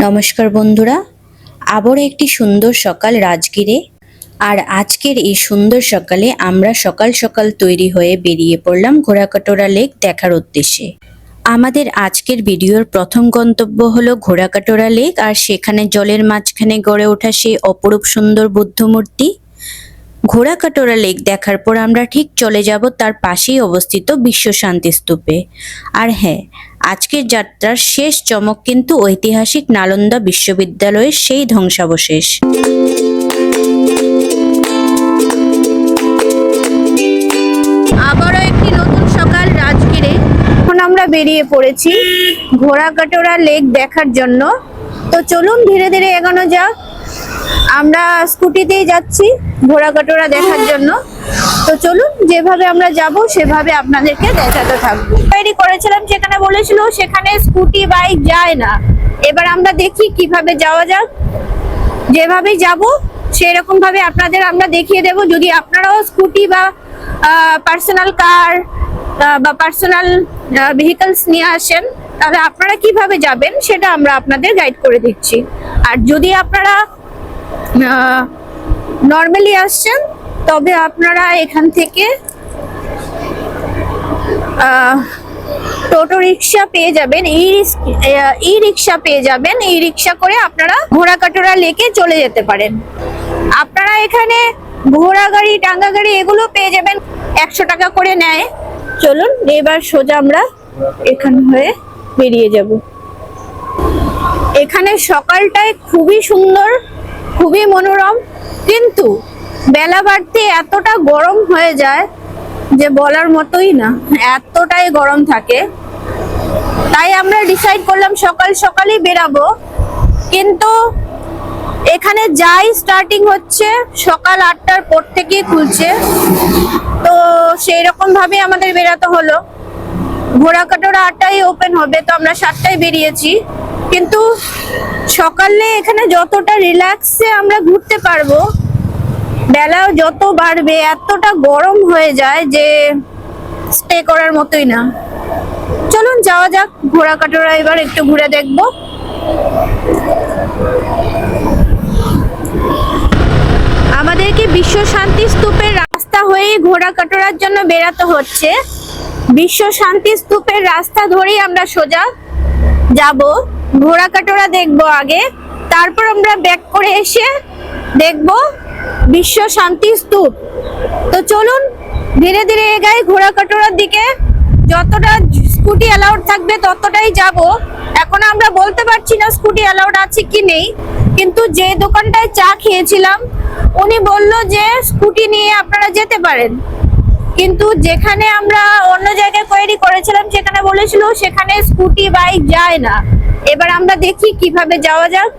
নমস্কার বন্ধুরা, আবারও একটি সুন্দর সকাল রাজগীরে। আর আজকের এই সুন্দর সকালে আমরা সকাল সকাল তৈরি হয়ে বেরিয়ে পড়লাম ঘোড়াকাটোরা লেক দেখার উদ্দেশ্যে। আমাদের আজকের ভিডিওর প্রথম গন্তব্য হলো ঘোড়াকাটোরা লেক, আর সেখানে জলের মাঝখানে গড়ে ওঠা সেই অপরূপ সুন্দর বুদ্ধ মূর্তি। ঘোড়াকাটোরা লেক দেখার পর আমরা ঠিক চলে যাব তার পাশেই অবস্থিত বিশ্ব শান্তি স্তূপে। আর হ্যাঁ, আজকের যাত্রার শেষ চমক কিন্তু ঐতিহাসিক নালন্দা বিশ্ববিদ্যালয়ের সেই ধ্বংসাবশেষ। আবারও একটি নতুন সকাল রাজগীরে। এখন আমরা বেরিয়ে পড়েছি ঘোড়াকাটোরা লেক দেখার জন্য। তো চলুন ধীরে ধীরে এগোনো যাক। আমরা স্কুটিতেই যাচ্ছি ঘোড়াকাটোরা দেখার জন্য। তো চলুন, যেভাবে আমরা যাব সেভাবে আপনাদেরকে দেখাতে থাকবো। তৈরি করেছিলাম, সেখানে বলেছিল সেখানে স্কুটি বাইক যায় না। এবার আমরা দেখি কিভাবে যাওয়া যাক। যেভাবে যাব সেরকম ভাবে আপনাদের আমরা দেখিয়ে দেব। যদি আপনারাও স্কুটি বা পার্সোনাল কার বা পার্সোনাল ভেহিকলস নিয়ে আসেন, তাহলে আপনারা কিভাবে যাবেন সেটা আমরা আপনাদের গাইড করে দিচ্ছি। আর যদি আপনারা নর্মালি আসছেন, তবে আপনারা এখান থেকে টোটো রিক্সা পেয়ে যাবেন, ই রিক্সা পেয়ে যাবেন। এই রিক্সা করে আপনারা ঘোড়াকাটোরা লেকে চলে যেতে পারেন। আপনারা এখানে ঘোড়া গাড়ি, টাঙ্গা গাড়ি এগুলো পেয়ে যাবেন, 100 টাকা করে নেয়। চলুন এবার সোজা আমরা এখান হয়ে বেরিয়ে যাব। এখানে সকালটায় খুবই সুন্দর, খুবই মনোরম, কিন্তু বেলা বাড়তে এতটা গরম হয়ে যায় যে বলার মতোই না, এতটাই গরম থাকে। তাই আমরা ডিসাইড করলাম সকাল সকালই বেরাবো। কিন্তু এখানে যাই স্টার্টিং হচ্ছে সকাল 8টার পর থেকেই খুলছে। তো সেই রকম ভাবে আমাদের বেরাতে হলো। ঘোড়াকাটোরা 8টায় ওপেন হবে, তো আমরা 7টায় বেরিয়েছি। কিন্তু সকালে এখানে যতটা রিল্যাক্সে আমরা ঘুরতে পারবো, বেলাও যত বাড়বে এতটা গরম হয়ে যায় যে স্টে করার মতোই না। চলুন যাওয়া যাক ঘোড়াকাটোরা, এবার একটু ঘুরে দেখবো। আমাদেরকে বিশ্ব শান্তি স্তূপের রাস্তা হয়ে ঘোড়াকাটোরার জন্য বেরাতে হচ্ছে। বিশ্ব শান্তি স্তূপের রাস্তা ধরেই আমরা সোজা যাব, ঘোড়াকাটোরা দেখবো আগে, তারপর আমরা ব্যাক করে এসে দেখব বিশ্ব শান্তি স্তূপ। তো চলুন ধীরে ধীরে এগাই ঘোড়াকাটোরার দিকে। যতটা স্কুটি অ্যালাউড থাকবে ততটাই যাব। এখন আমরা বলতে পারছি না স্কুটি অ্যালাউড আছে কি নেই, কিন্তু যে দোকানটায় চা খেয়েছিলাম উনি বলল যে স্কুটি নিয়ে আপনারা যেতে পারেন। কিন্তু যেখানে আমরা অন্য জায়গায় কোয়েরি করেছিলাম সেখানে বলেছিল সেখানে স্কুটি বাইক যায় না। এবার আমরা দেখি কিভাবে যাওয়া যাক।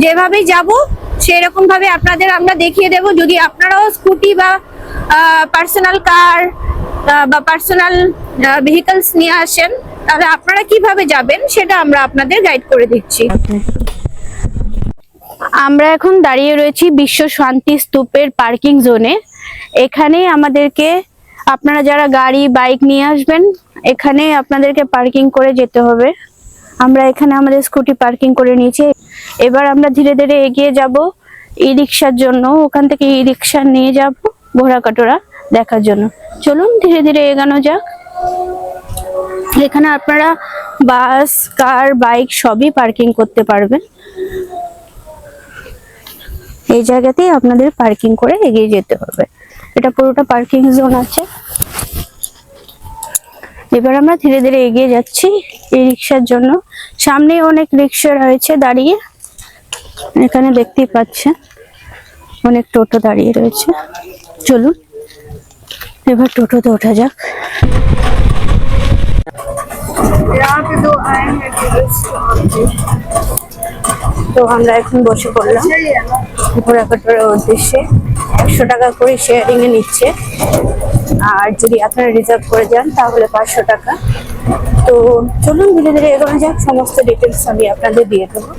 যেভাবে যাব সেরকম ভাবে আপনাদের আমরা দেখিয়ে দেব। যদি আপনারাও স্কুটি বা পার্সোনাল কার বা পার্সোনাল ভেহিকলস নিয়ে আসেন, তাহলে আপনারা কিভাবে যাবেন সেটা আমরা আপনাদের গাইড করে দিচ্ছি। আমরা এখন দাঁড়িয়ে রয়েছি বিশ্ব শান্তি স্তূপের পার্কিং জোনে। এখানে আমাদেরকে, আপনারা যারা গাড়ি বাইক নিয়ে আসবেন, এখানে আপনাদেরকে পার্কিং করে যেতে হবে। আমরা এখানে আমাদের স্কুটি পার্কিং করে নিয়েছি। এবার আমরা ধীরে ধীরে এগিয়ে যাব ই রিক্সার জন্য। ওখান থেকে ই রিক্সা নিয়ে যাব ঘোড়াকাটোরা দেখার জন্য। চলুন ধীরে ধীরে এগোনো যাক। এখানে আপনারা বাস, কার, বাইক সবই পার্কিং করতে পারবেন। এই জায়গাতেই আপনাদের পার্কিং করে এগিয়ে যেতে হবে। এটা পুরোটা পার্কিং জোন আছে। এবার আমরা ধীরে ধীরে এগিয়ে যাচ্ছি এই রিক্সার জন্য। সামনে অনেক রিক্সা রয়েছে দাঁড়িয়ে, এখানে দেখতেই পাচ্ছেন অনেক টোটো দাঁড়িয়ে রয়েছে। চলুন এবার টোটোতে ওঠা যাক। তো আমরা এখন বসে পড়লাম ঘোড়াকাটোরার উদ্দেশ্যে। 100 টাকা করে শেয়ারিং এ নিচ্ছে, আর যদি আপনারা রিজার্ভ করে যান তাহলে 500 টাকা। তো চলুন ধীরে ধীরে এগোনো যাক। সমস্ত ডিটেলস আমি আপনাদের দিয়ে দেবো।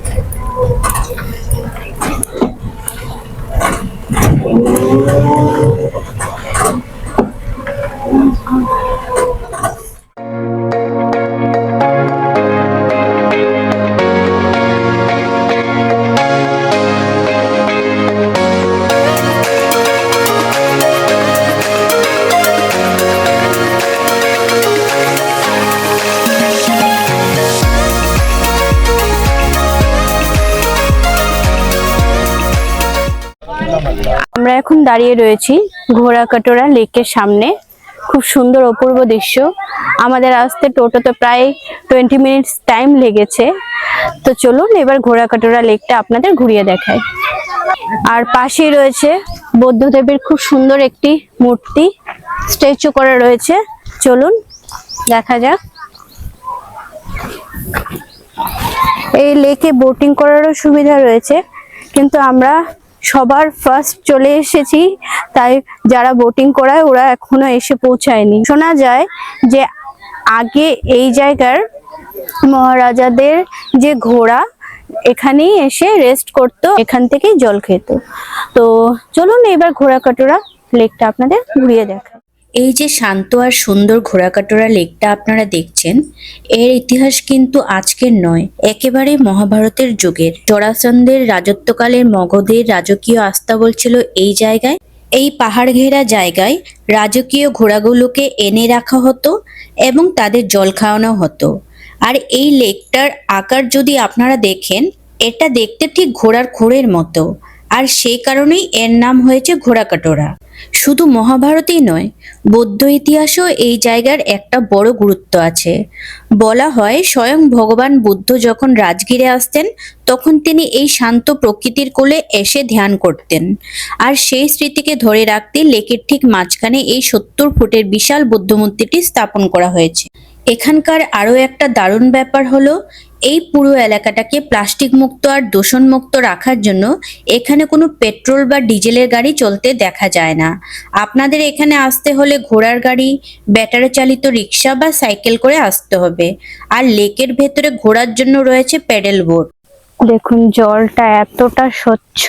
আমরা এখন দাঁড়িয়ে রয়েছি ঘোড়াকাটোরা লেকের সামনে। খুব সুন্দর অপূর্ব দৃশ্য। আমাদের আসতে টোটোতে প্রায় 20 মিনিটস টাইম লেগেছে। তো চলুন এবার ঘোড়াকাটোরা লেকটা আপনাদের ঘুরিয়ে দেখাই। আর পাশেই রয়েছে বৌদ্ধদেবের খুব সুন্দর একটি মূর্তি স্ট্যাচু করা রয়েছে। চলুন দেখা যাক। এই লেকে বোটিং করারও সুবিধা রয়েছে, কিন্তু আমরা সবার ফার্স্ট চলে এসেছি, তাই যারা বোটিং করায় ওরা এখনো এসে পৌঁছায়নি। শোনা যায় যে আগে এই জায়গার মহারাজাদের যে ঘোড়া এখানেই এসে রেস্ট করতো, এখান থেকেই জল খেত। তো চলুন এবার ঘোড়াকাটোরা লেকটা আপনাদের ঘুরিয়ে দেখাই। এই যে শান্ত আর সুন্দর ঘোড়াকাটোরা লেকটা আপনারা দেখছেন, এর ইতিহাস কিন্তু আজকের নয়, একেবারে মহাভারতের যুগের। জরাসন্ধের রাজত্বকালের মগধের রাজকীয় আস্তাবল ছিল এই জায়গায়। এই পাহাড় ঘেরা জায়গায় রাজকীয় ঘোড়াগুলোকে এনে রাখা হতো এবং তাদের জল খাওয়ানো হতো। আর এই লেকটার আকার যদি আপনারা দেখেন, এটা দেখতে ঠিক ঘোড়ার খুরের মতো, আর সেই কারণেই এর নাম হয়েছে ঘোড়াকাটোরা। শুধু মহাভারতেই নয়, বৌদ্ধ ইতিহাসেও এই জায়গার একটা বড় গুরুত্ব আছে। বলা হয় স্বয়ং ভগবান বুদ্ধ যখন রাজগিরে আসতেন, তখন তিনি এই শান্ত প্রকৃতির কোলে এসে ধ্যান করতেন। আর সেই স্মৃতিকে ধরে রাখতে লেকের ঠিক মাঝখানে এই 70 ফুটের বিশাল বৌদ্ধ মূর্তিটি স্থাপন করা হয়েছে। এখানকার আরও একটা দারুণ ব্যাপার হলো, এই পুরো এলাকাটাকে প্লাস্টিক মুক্ত আর দূষণ মুক্ত রাখার জন্য এখানে কোনো পেট্রোল বা ডিজেলের গাড়ি চলতে দেখা যায় না। আপনাদের এখানে আসতে হলে ঘোড়ার গাড়ি, ব্যাটারি চালিত রিক্সা বা সাইকেল করে আসতে হবে। আর লেকের ভেতরে ঘোরার জন্য রয়েছে প্যাডেল বোট। দেখুন জলটা এতটা স্বচ্ছ।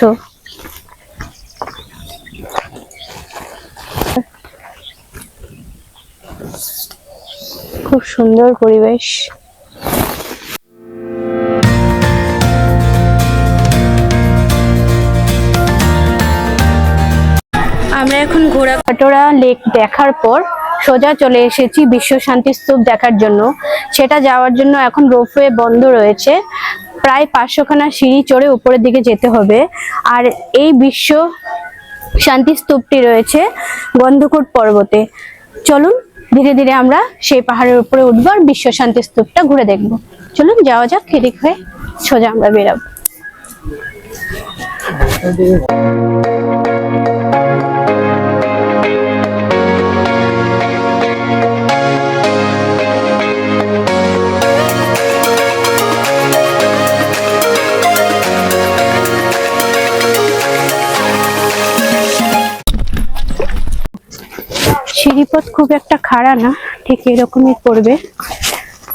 খুব সুন্দর পরিবেশ। আমরা এখন ঘোড়াকাটোরা লেক দেখার পর সোজা চলে এসেছি বিশ্ব শান্তি স্তূপ দেখার জন্য। সেটা যাওয়ার জন্য এখন রোপওয়ে বন্ধ রয়েছে। প্রায় 500 খানা সিঁড়ি চড়ে উপরের দিকে যেতে হবে। আর এই বিশ্ব শান্তি স্তূপটি রয়েছে গন্ধকুট পর্বতে। চলুন ধীরে ধীরে আমরা সেই পাহাড়ের উপরে উঠবো আর বিশ্ব শান্তি স্তূপটা ঘুরে দেখবো। চলুন যাওয়া যাক, এদিক হয়ে সোজা আমরা বেরাবো। সিঁড়িপথ খুব একটা খাড়া না, ঠিক এরকমই পড়বে।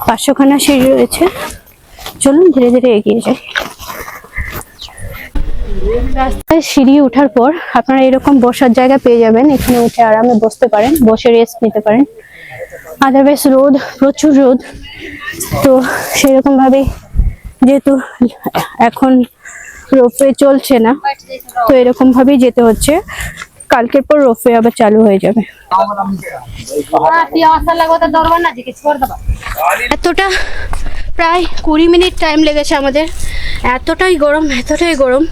500 খানা সিঁড়ি রয়েছে। চলুন ধীরে ধীরে এগিয়ে যাই। রাস্তায় সিঁড়ি ওঠার পর আপনারা এরকম বসার জায়গা পেয়ে যাবেন। এখানে উঠে আরামে বসতে পারেন, বসে রেস্ট নিতে পারেন। আদারওয়াইজ রোদ, প্রচুর রোদ। তো সেরকম ভাবে যেহেতু এখন রোপওয়ে চলছে না, তো এরকম ভাবেই যেতে হচ্ছে। কালকের পর রোপওয়ে আবার চালু হয়ে যাবে। এতটা প্রায় 20 মিনিট টাইম লেগেছে আমাদের। এতটাই গরম, এতটাই গরম।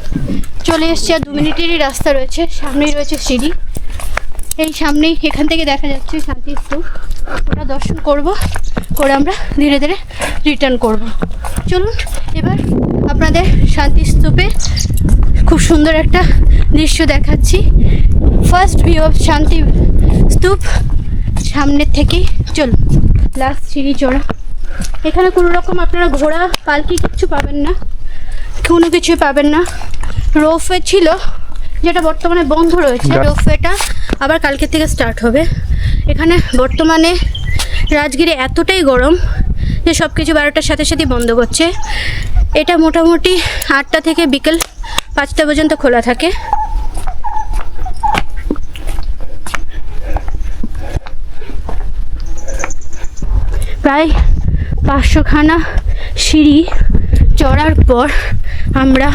চলে এসছে, আর 2 মিনিটেরই রাস্তা রয়েছে। সামনেই রয়েছে সিঁড়ি, এই সামনেই, এখান থেকে দেখা যাচ্ছে শান্তি স্তূপ। ওটা দর্শন করব, করে আমরা ধীরে ধীরে রিটার্ন করব। চলুন এবার আপনাদের শান্তি স্তূপে খুব সুন্দর একটা দৃশ্য দেখাচ্ছি। ফার্স্ট ভিউ অফ শান্তি স্তূপ সামনের থেকেই। চলুন, লাস্ট সিঁড়ি চড়া। এখানে কোনো রকম আপনারা ঘোড়া, পালকি কিচ্ছু পাবেন না, কোনো কিছুই পাবেন না। রোপওয়ে ছিল, যেটা বর্তমানে বন্ধ রয়েছে। রোপওয়েটা আবার কালকে থেকে স্টার্ট হবে। এখানে বর্তমানে রাজগিরে এতটাই গরম যে সব কিছু 12টার সাথে সাথে বন্ধ করছে। এটা মোটামুটি 8টা থেকে বিকেল 5টা পর্যন্ত খোলা থাকে। প্রায় 500 খানা সিঁড়ি চড়ার পর আমরা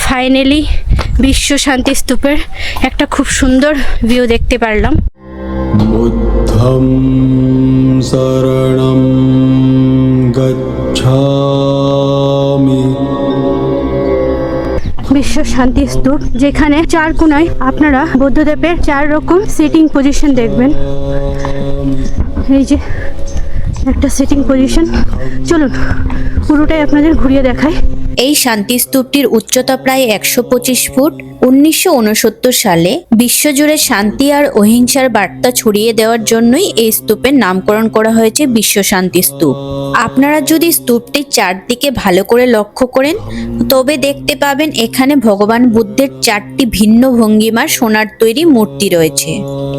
ফাইনালি বিশ্ব শান্তি স্তূপের একটা খুব সুন্দর ভিউ দেখতে পারলাম। বুদ্ধং শরণং গচ্ছামি। বিশ্ব শান্তি স্তূপ, যেখানে চার কোনায় আপনারা বুদ্ধদেবের 4 রকম সিটিং পজিশন দেখবেন। এই যে একটা সিটিং পজিশন, চলুন পুরোটাই আপনাদের ঘুরিয়ে দেখাই। এই শান্তি স্তূপটির উচ্চতা প্রায় 125 ফুট। 1969 সালে বিশ্বজুড়ে শান্তি আর অহিংসার বার্তা ছড়িয়ে দেওয়ার জন্যই এই স্তূপের নামকরণ করা হয়েছে বিশ্ব শান্তি স্তূপ। আপনারা যদি স্তূপটির চারদিকে ভালো করে লক্ষ্য করেন তবে দেখতে পাবেন এখানে ভগবান বুদ্ধের 4টি ভিন্ন ভঙ্গিমার সোনার তৈরি মূর্তি রয়েছে।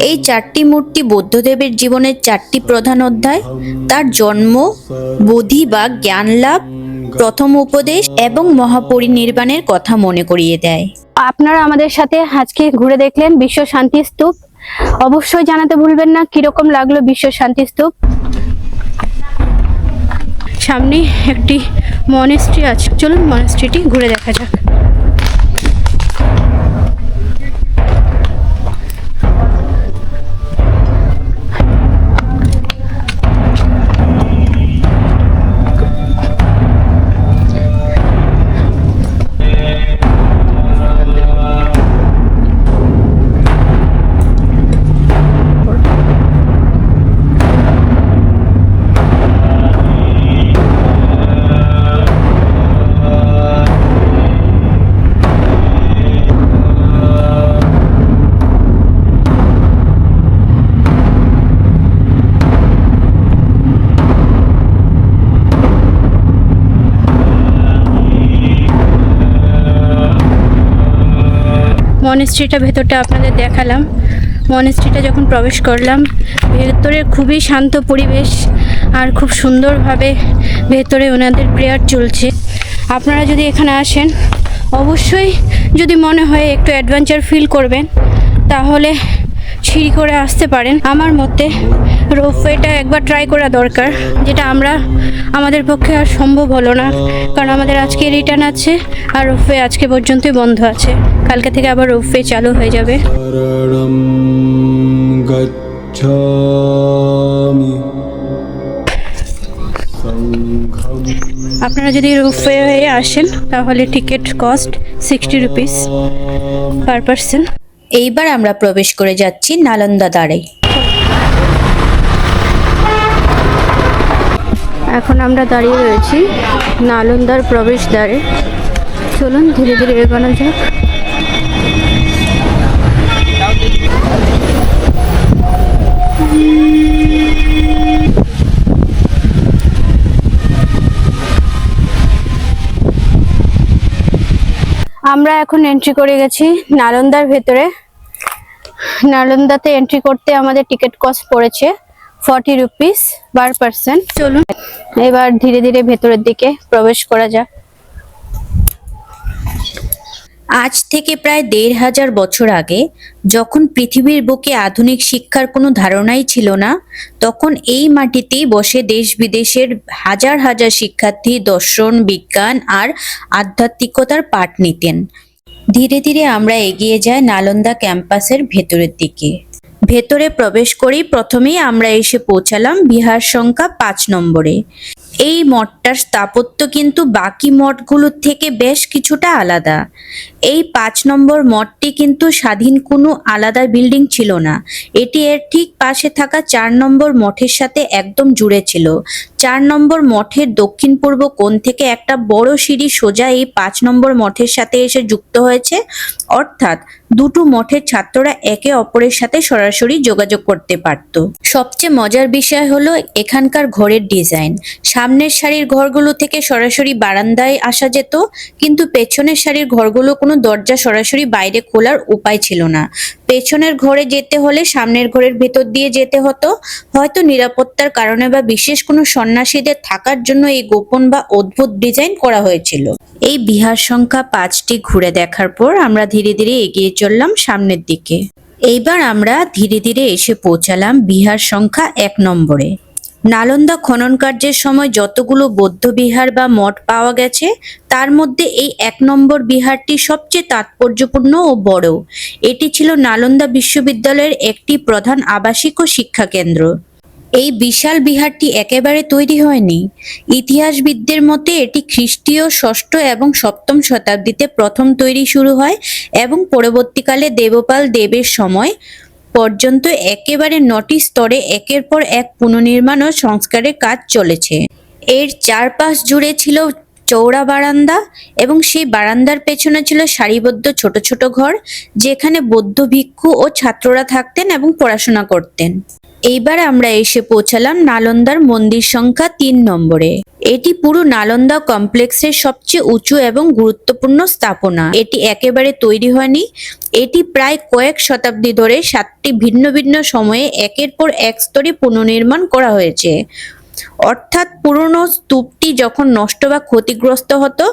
এই 4টি মূর্তি বুদ্ধদেবের জীবনের 4টি প্রধান অধ্যায়, তার জন্ম, বোধি বা জ্ঞান লাভ, প্রথম উপদেশ এবং মহাপরিনির্বাণের কথা মনে করিয়ে দেয়। আপনারা আমাদের সাথে আজকে ঘুরে দেখলেন বিশ্ব শান্তি স্তূপ। অবশ্যই জানাতে ভুলবেন না কিরকম লাগলো বিশ্ব শান্তি স্তূপ। সামনে একটি মনেস্ট্রি আছে, চলুন মনেস্ট্রিটি ঘুরে দেখা যাক। মনেস্ট্রিটা ভেতরটা আপনাদের দেখালাম। মনেস্ট্রিটা যখন প্রবেশ করলাম, ভেতরে খুবই শান্ত পরিবেশ আর খুব সুন্দরভাবে ভেতরে ওনাদের প্রেয়ার চলছে। আপনারা যদি এখানে আসেন, অবশ্যই যদি মনে হয় একটু অ্যাডভেঞ্চার ফিল করবেন তাহলে সিঁড়ি করে আসতে পারেন। আমার মতে রোপওয়েটা একবার ট্রাই করা দরকার, যেটা আমাদের পক্ষে আর সম্ভব হলো না, কারণ আমাদের আজকে রিটার্ন আছে আর রোপওয়ে আজকে পর্যন্তই বন্ধ আছে। কালকে থেকে আবার রোপওয়ে চালু হয়ে যাবে। শরণম গচ্ছামি সংঘম। আপনারা যদি রোপওয়ে হয়ে আসেন তাহলে ticket cost 60 rupees per person. এইবার আমরা প্রবেশ করে যাচ্ছি নালন্দা দ্বারে। এখন আমরা দাঁড়িয়ে রয়েছি নালন্দার প্রবেশ দ্বারে। চলুন ধীরে ধীরে এগোনো যাক। আমরা এখন এন্ট্রি করে গেছি নালন্দার ভেতরে। নালন্দাতে এন্ট্রি করতে আমাদের টিকিট কস্ট পড়েছে 40 রুপিস পার পারসন। চলুন এবার ধীরে ধীরে ভেতরের দিকে প্রবেশ করা যাক। আজ থেকে প্রায় 1500 বছর আগে, যখন পৃথিবীর বুকে আধুনিক শিক্ষার কোনো ধারণাই ছিল না, তখন এই মাটিতেই বসে দেশ বিদেশের হাজার হাজার শিক্ষার্থী দর্শন, বিজ্ঞান আর আধ্যাত্মিকতার পাঠ নিতেন। ধীরে ধীরে আমরা এগিয়ে যাই নালন্দা ক্যাম্পাসের ভেতরের দিকে। ভেতরে প্রবেশ করেই প্রথমেই আমরা এসে পৌঁছালাম বিহার সংখ্যা 5 নম্বরে। এই মঠটার স্থাপত্য কিন্তু বাকি মঠগুলোর থেকে বেশ কিছুটা আলাদা। এই 5 নম্বর মঠটি কিন্তু স্বাধীন কোনো আলাদা বিল্ডিং ছিল না, এটি এর ঠিক পাশে থাকা 4 নম্বর মঠের সাথে একদম জুড়ে ছিল। 4 নম্বর মঠের দক্ষিণ পূর্ব কোণ থেকে একটা বড় সিঁড়ি সোজা এই 5 নম্বর মঠের সাথে এসে যুক্ত হয়েছে, অর্থাৎ দুটো মঠের ছাত্ররা একে অপরের সাথে সরাসরি যোগাযোগ করতে পারত। সবচেয়ে মজার বিষয় হলো এখানকার ঘরের ডিজাইন। সামনের সারির ঘরগুলো থেকে সরাসরি বারান্দায় আসা যেত, কিন্তু পেছনের সারির ঘরগুলো কোনো দরজা সরাসরি বাইরে খোলার উপায় ছিল না। পেছনের ঘরে যেতে হলে সামনের ঘরের ভেতর দিয়ে যেতে হতো। হয়তো নিরাপত্তার কারণে বা বিশেষ কোনো সন্ন্যাসীদের থাকার জন্য এই গোপন বা অদ্ভুত ডিজাইন করা হয়েছিল। এই বিহার সংখ্যা 5টি ঘুরে দেখার পর আমরা ধীরে ধীরে এগিয়ে চললাম সামনের দিকে। এইবার আমরা ধীরে ধীরে এসে পৌঁছালাম বিহার সংখ্যা 1 নম্বরে। নালন্দা খনন কার্যের সময় যতগুলো বৌদ্ধ বিহার বা মঠ পাওয়া গেছে, তার মধ্যে এই 1 নম্বর বিহারটি সবচেয়ে তাৎপর্যপূর্ণ ও বড়। এটি ছিল নালন্দা বিশ্ববিদ্যালয়ের একটি প্রধান আবাসিক ও শিক্ষা কেন্দ্র। এই বিশাল বিহারটি একেবারে তৈরি হয়নি। ইতিহাসবিদদের মতে এটি খ্রিস্টীয় ষষ্ঠ এবং সপ্তম শতাব্দীতে প্রথম তৈরি শুরু হয় এবং পরবর্তীকালে দেবপাল দেবের সময় পর্যন্ত একেবারে 9টি স্তরে একের পর এক পুনর্নির্মাণ ও সংস্কারের কাজ চলেছে। এর চারপাশ জুড়ে ছিল চওড়া বারান্দা এবং সেই বারান্দার পেছনে ছিল সারিবদ্ধ ছোট ছোট ঘর, যেখানে বৌদ্ধ ভিক্ষু ও ছাত্ররা থাকতেন এবং পড়াশোনা করতেন। এইবার আমরা এসে পৌঁছালাম নালন্দার মন্দির সংখ্যা 3 নম্বরে। এটি পুরো নালন্দা কমপ্লেক্সের সবচেয়ে উঁচু এবং গুরুত্বপূর্ণ স্থাপনা। এটি একেবারে তৈরি হয়নি। এটি প্রায় কয়েক শতাব্দী ধরে 7টি ভিন্ন ভিন্ন সময়ে একের পর এক স্তরে পুনর্নির্মাণ করা হয়েছে। অর্থাৎ পুরনো স্তূপটি যখন নষ্ট বা ক্ষতিগ্রস্ত হতো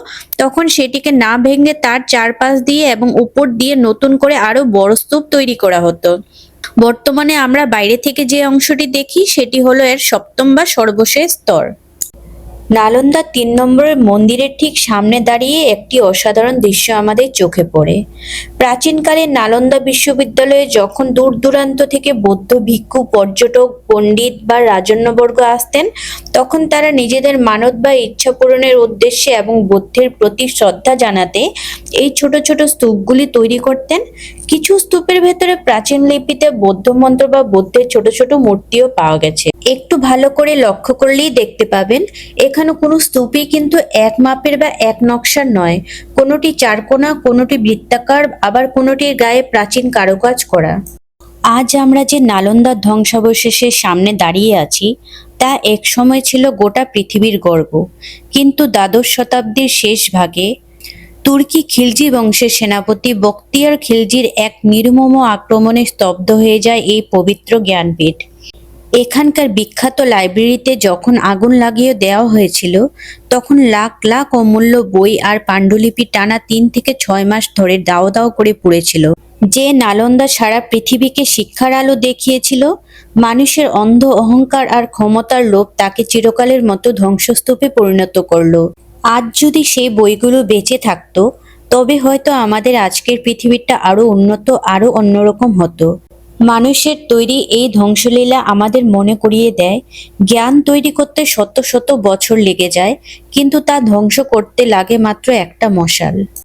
তখন সেটিকে না ভেঙে তার চারপাশ দিয়ে এবং উপর দিয়ে নতুন করে আরো বড় স্তূপ তৈরি করা হতো। বর্তমানে আমরা বাইরে থেকে যে অংশটি দেখি সেটি হলো এর সপ্তম বা সর্বশেষ স্তর। নালন্দা 3 নম্বরের মন্দিরের ঠিক সামনে দাঁড়িয়ে একটি অসাধারণ দৃশ্য আমাদের চোখে পড়ে। প্রাচীনকালে নালন্দা বিশ্ববিদ্যালয়ে যখন দূর দূরান্ত থেকে বৌদ্ধ ভিক্ষু, পর্যটক, পণ্ডিত বা রাজন্যবর্গ আসতেন, তখন তারা নিজেদের মানত বা ইচ্ছা পূরণের উদ্দেশ্যে এবং বুদ্ধের প্রতি শ্রদ্ধা জানাতে এই ছোট ছোট স্তূপগুলি তৈরি করতেন। কিছু স্তূপের ভেতরে প্রাচীন লিপিতে বৌদ্ধ মন্ত্র বা বুদ্ধের ছোট ছোট মূর্তিও পাওয়া গেছে। একটু ভালো করে লক্ষ্য করলেই দেখতে পাবেন এখানে কোনো স্তূপই কিন্তু এক মাপের বা এক নকশার নয়। কোনোটি চারকোনা, কোনোটি বৃত্তাকার, আবার কোনোটির গায়ে প্রাচীন কারুকাজ করা। আজ আমরা যে নালন্দার ধ্বংসাবশেষের সামনে দাঁড়িয়ে আছি তা এক সময় ছিল গোটা পৃথিবীর গর্ব, কিন্তু দ্বাদশ শতাব্দীর শেষ ভাগে তুর্কি খিলজি বংশের সেনাপতি বখতিয়ার খিলজির এক নির্মম আক্রমণে স্তব্ধ হয়ে যায় এই পবিত্র জ্ঞানপীঠ। এখানকার বিখ্যাত লাইব্রেরিতে যখন আগুন লাগিয়ে দেওয়া হয়েছিল তখন লাখ লাখ অমূল্য বই আর পাণ্ডুলিপি টানা 3 থেকে 6 মাস ধরে দাও দাও করে পুড়েছিল। যে নালন্দা সারা পৃথিবীকে শিক্ষার আলো দেখিয়েছিল, মানুষের অন্ধ অহংকার আর ক্ষমতার লোভ তাকে চিরকালের মতো ধ্বংসস্তূপে পরিণত করলো। আজ যদি সেই বইগুলো বেঁচে থাকতো তবে হয়তো আমাদের আজকের পৃথিবীটা আরো উন্নত, আরো অন্যরকম হতো। মানুষের তৈরি এই ধ্বংসলীলা আমাদের মনে করিয়ে দেয়, জ্ঞান তৈরি করতে শত শত বছর লেগে যায়, কিন্তু তা ধ্বংস করতে লাগে মাত্র একটা মশাল।